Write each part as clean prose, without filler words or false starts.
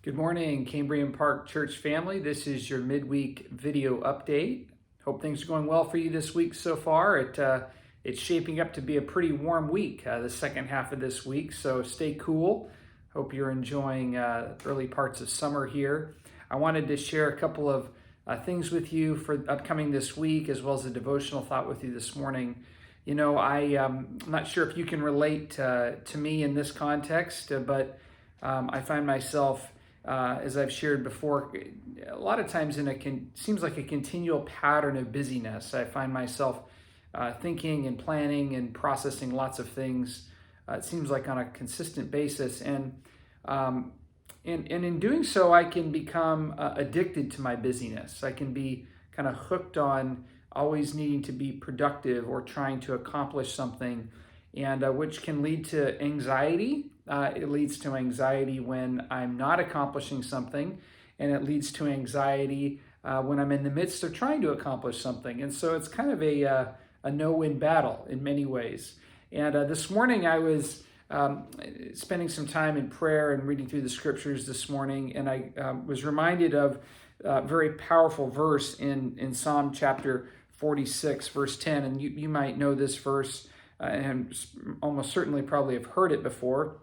Good morning, Cambrian Park Church family. This is your midweek video update. Hope things are going well for you this week so far. It's shaping up to be a pretty warm week, the second half of this week, so stay cool. Hope you're enjoying early parts of summer here. I wanted to share a couple of things with you for upcoming this week, as well as a devotional thought with you this morning. You know, I'm not sure if you can relate to me in this context, but I find myself, as I've shared before, a lot of times seems like a continual pattern of busyness. I find myself thinking and planning and processing lots of things. It seems like on a consistent basis, and in doing so, I can become addicted to my busyness. I can be kind of hooked on always needing to be productive or trying to accomplish something, and which can lead to anxiety. It leads to anxiety when I'm not accomplishing something, and it leads to anxiety when I'm in the midst of trying to accomplish something. And so it's kind of a no-win battle in many ways. And this morning I was spending some time in prayer and reading through the scriptures this morning, and I was reminded of a very powerful verse in Psalm chapter 46, verse 10. And you might know this verse and almost certainly probably have heard it before.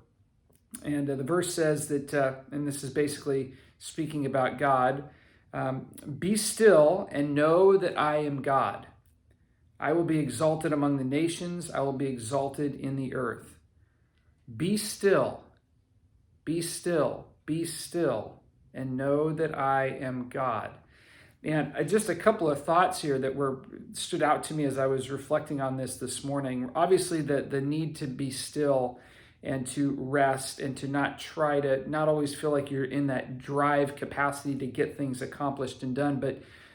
And the verse says that, and this is basically speaking about God, be still and know that I am God. I will be exalted among the nations. I will be exalted in the earth. Be still, be still, be still, and know that I am God. And just a couple of thoughts here that stood out to me as I was reflecting on this morning. Obviously, the need to be still and to rest and to not always feel like you're in that drive capacity to get things accomplished and done,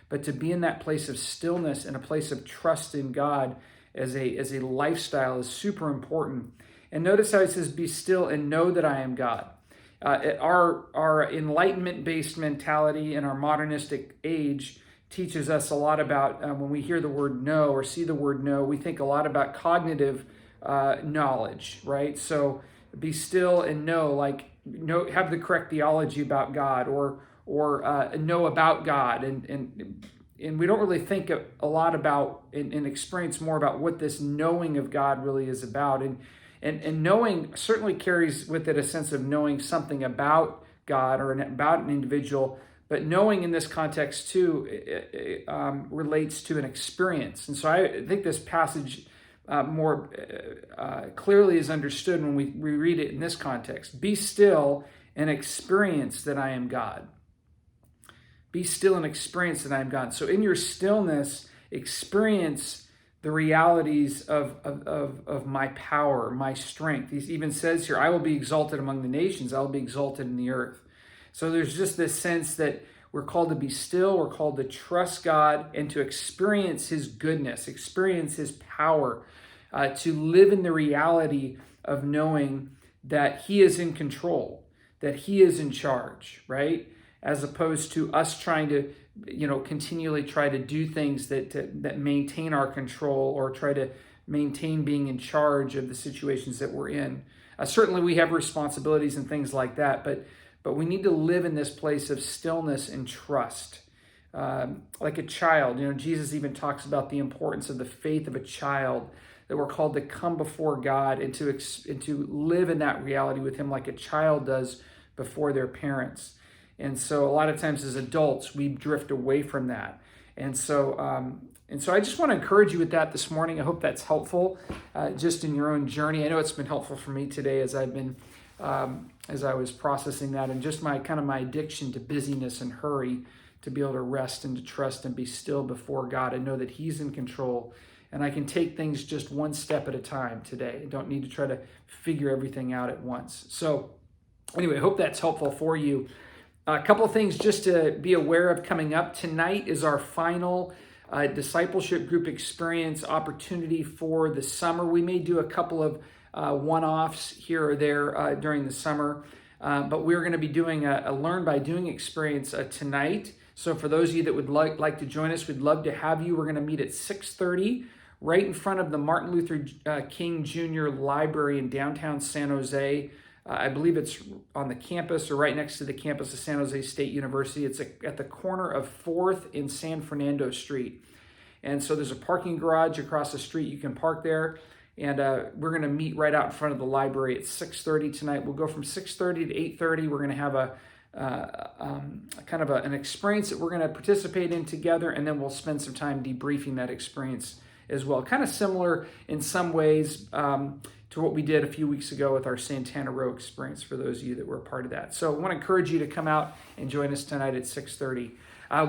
but to be in that place of stillness and a place of trust in God as a lifestyle is super important. And notice how it says, be still and know that I am God. Our enlightenment-based mentality in our modernistic age teaches us a lot about, when we hear the word know or see the word know, we think a lot about cognitive knowledge, right? So be still and know, have the correct theology about God, or know about God, and we don't really think a lot about and experience more about what this knowing of God really is about. And knowing certainly carries with it a sense of knowing something about God or about an individual, but knowing in this context too relates to an experience. And so I think this passage more clearly is understood when we read it in this context. Be still and experience that I am God. Be still and experience that I am God. So in your stillness, experience the realities of my power, my strength. He even says here, I will be exalted among the nations. I will be exalted in the earth. So there's just this sense that we're called to be still. We're called to trust God and to experience his goodness, experience his power, to live in the reality of knowing that he is in control, that he is in charge, right? As opposed to us trying to continually try to do things that maintain our control or try to maintain being in charge of the situations that we're in. Certainly we have responsibilities and things like that, but we need to live in this place of stillness and trust. Like a child, Jesus even talks about the importance of the faith of a child, that we're called to come before God and to live in that reality with him like a child does before their parents. And so a lot of times as adults, we drift away from that. And so I just want to encourage you with that this morning. I hope that's helpful just in your own journey. I know it's been helpful for me today as I've been, as I was processing that, and just my addiction to busyness and hurry, to be able to rest and to trust and be still before God and know that he's in control. And I can take things just one step at a time today. I don't need to try to figure everything out at once. So anyway, I hope that's helpful for you. A couple of things just to be aware of coming up. Tonight is our final discipleship group experience opportunity for the summer. We may do a couple of one-offs here or there during the summer, but we're going to be doing a Learn by Doing experience tonight. So for those of you that would like to join us, we'd love to have you. We're going to meet at 6:30 right in front of the Martin Luther King Jr. Library in downtown San Jose. I believe it's on the campus or right next to the campus of San Jose State University. It's at the corner of 4th and San Fernando Street. And so there's a parking garage across the street. You can park there. And we're going to meet right out in front of the library at 6:30 tonight. We'll go from 6:30 to 8:30. We're going to have an experience that we're going to participate in together, and then we'll spend some time debriefing that experience as well. Kind of similar in some ways to what we did a few weeks ago with our Santana Row experience, for those of you that were a part of that. So I want to encourage you to come out and join us tonight at 6:30.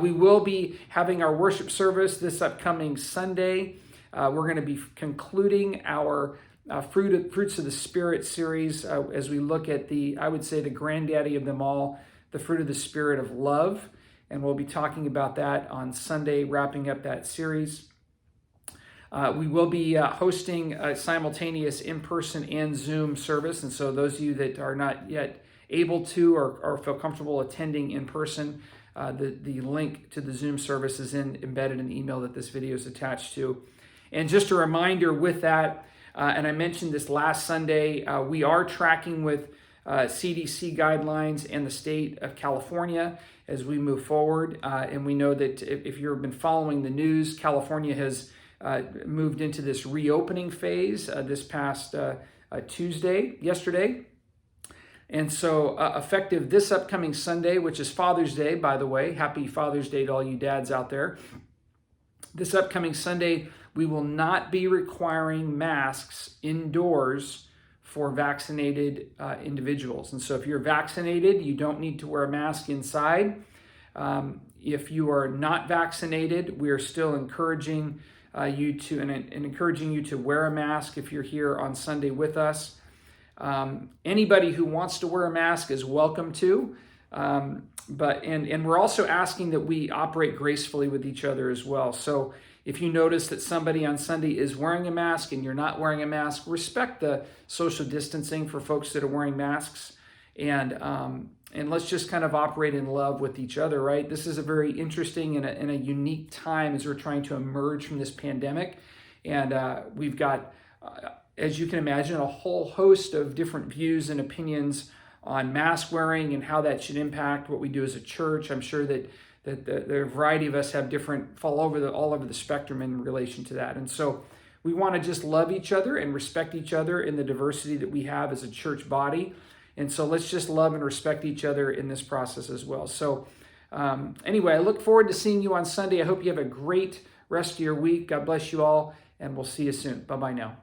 We will be having our worship service this upcoming Sunday. We're going to be concluding our Fruits of the Spirit series as we look at I would say the granddaddy of them all, the fruit of the Spirit of love. And we'll be talking about that on Sunday, wrapping up that series. We will be hosting a simultaneous in-person and Zoom service. And so those of you that are not yet able to or feel comfortable attending in person, the link to the Zoom service is embedded in the email that this video is attached to. And just a reminder with that, and I mentioned this last Sunday, we are tracking with CDC guidelines and the state of California as we move forward. And we know that if you've been following the news, California has moved into this reopening phase this past yesterday. And so effective this upcoming Sunday, which is Father's Day, by the way, happy Father's Day to all you dads out there. This upcoming Sunday, we will not be requiring masks indoors for vaccinated individuals. And so if you're vaccinated, you don't need to wear a mask inside. If you are not vaccinated, we are still encouraging you to wear a mask if you're here on Sunday with us. Anybody who wants to wear a mask is welcome to. But we're also asking that we operate gracefully with each other as well. So if you notice that somebody on Sunday is wearing a mask and you're not wearing a mask, respect the social distancing for folks that are wearing masks, and let's just kind of operate in love with each other, right? This is a very interesting and a unique time as we're trying to emerge from this pandemic. And we've got, as you can imagine, a whole host of different views and opinions on mask wearing and how that should impact what we do as a church. I'm sure that the variety of us have fall all over the spectrum in relation to that. And so we want to just love each other and respect each other in the diversity that we have as a church body. And so let's just love and respect each other in this process as well. So anyway, I look forward to seeing you on Sunday. I hope you have a great rest of your week. God bless you all, and we'll see you soon. Bye-bye now.